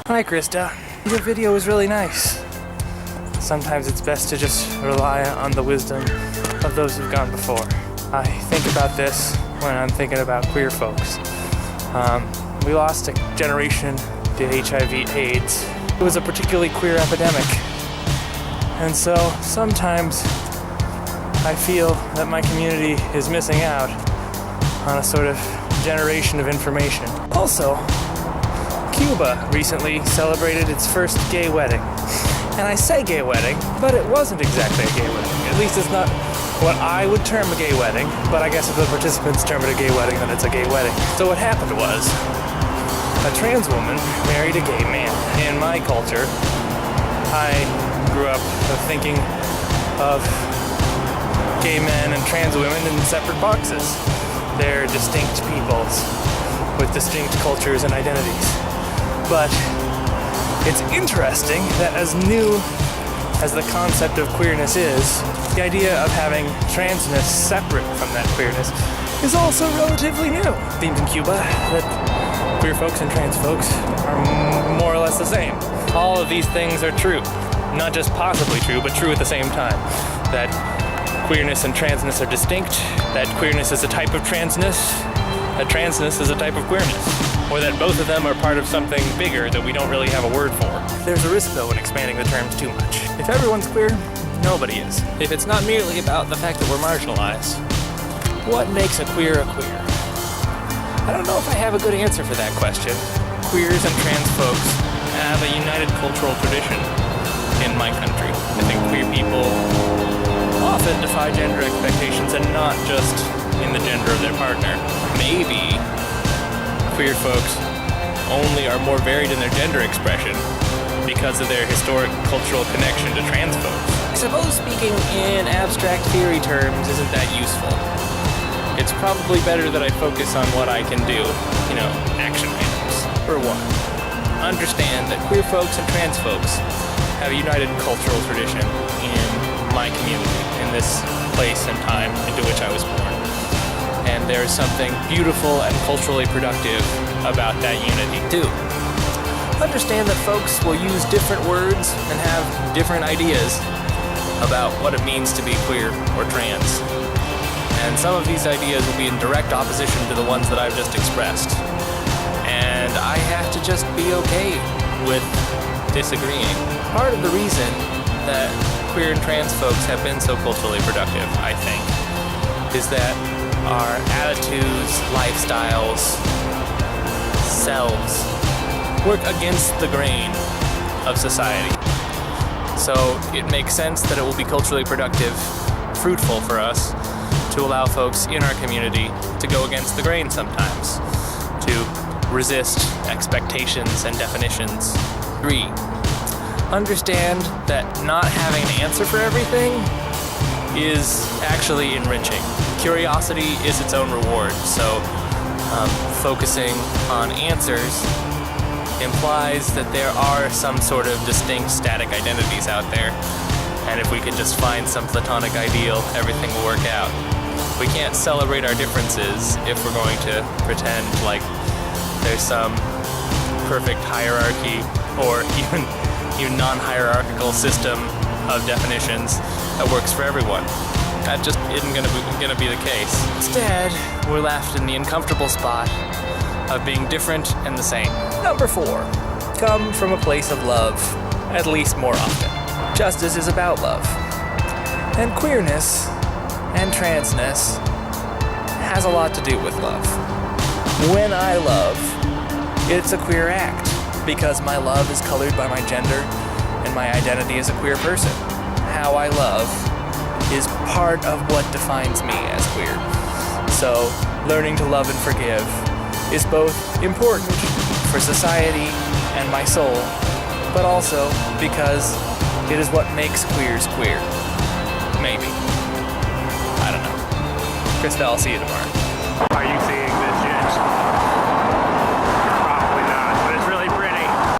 Hi, Krista. Your video was really nice. Sometimes it's best to just rely on the wisdom of those who've gone before. I think about this when I'm thinking about queer folks. We lost a generation to HIV/AIDS. It was a particularly queer epidemic. And so sometimes I feel that my community is missing out on a sort of generation of information. Also, Cuba recently celebrated its first gay wedding. And I say gay wedding, but it wasn't exactly a gay wedding. At least it's not what I would term a gay wedding, but I guess if the participants term it a gay wedding, then it's a gay wedding. So what happened was, a trans woman married a gay man. In my culture, I grew up thinking of gay men and trans women in separate boxes. They're distinct peoples with distinct cultures and identities. But it's interesting that as new as the concept of queerness is, the idea of having transness separate from that queerness is also relatively new. It seems in Cuba that queer folks and trans folks are more or less the same. All of these things are true. Not just possibly true, but true at the same time. That queerness and transness are distinct, that queerness is a type of transness, that transness is a type of queerness, or that both of them are part of something bigger that we don't really have a word for. There's a risk, though, in expanding the terms too much. If everyone's queer, nobody is. If it's not merely about the fact that we're marginalized, what makes a queer a queer? I don't know if I have a good answer for that question. Queers and trans folks have a united cultural tradition in my country. I think queer people often defy gender expectations, and not just in the gender of their partner. Maybe queer folks only are more varied in their gender expression because of their historic cultural connection to trans folks. I suppose speaking in abstract theory terms isn't that useful. It's probably better that I focus on what I can do, action items. For one, understand that queer folks and trans folks have a united cultural tradition in my community, in this place and time into which I was born. And there is something beautiful and culturally productive about that unity. Two, understand that folks will use different words and have different ideas about what it means to be queer or trans. And some of these ideas will be in direct opposition to the ones that I've just expressed. And I have to just be okay with disagreeing. Part of the reason that queer and trans folks have been so culturally productive, I think, is that our attitudes, lifestyles, selves work against the grain of society. So it makes sense that it will be culturally productive, fruitful for us to allow folks in our community to go against the grain sometimes, to resist expectations and definitions. 3, understand that not having an answer for everything is actually enriching. Curiosity is its own reward, so focusing on answers implies that there are some sort of distinct static identities out there, and if we can just find some platonic ideal, everything will work out. We can't celebrate our differences if we're going to pretend like there's some perfect hierarchy or even non-hierarchical system of definitions that works for everyone. That just isn't gonna be the case. Instead, we're left in the uncomfortable spot of being different and the same. Number 4, come from a place of love, at least more often. Justice is about love. And queerness and transness has a lot to do with love. When I love, it's a queer act because my love is colored by my gender and my identity as a queer person. How I love is part of what defines me as queer. So, learning to love and forgive is both important for society and my soul, but also because it is what makes queers queer. Maybe. I don't know. Krista, I'll see you tomorrow. Are you seeing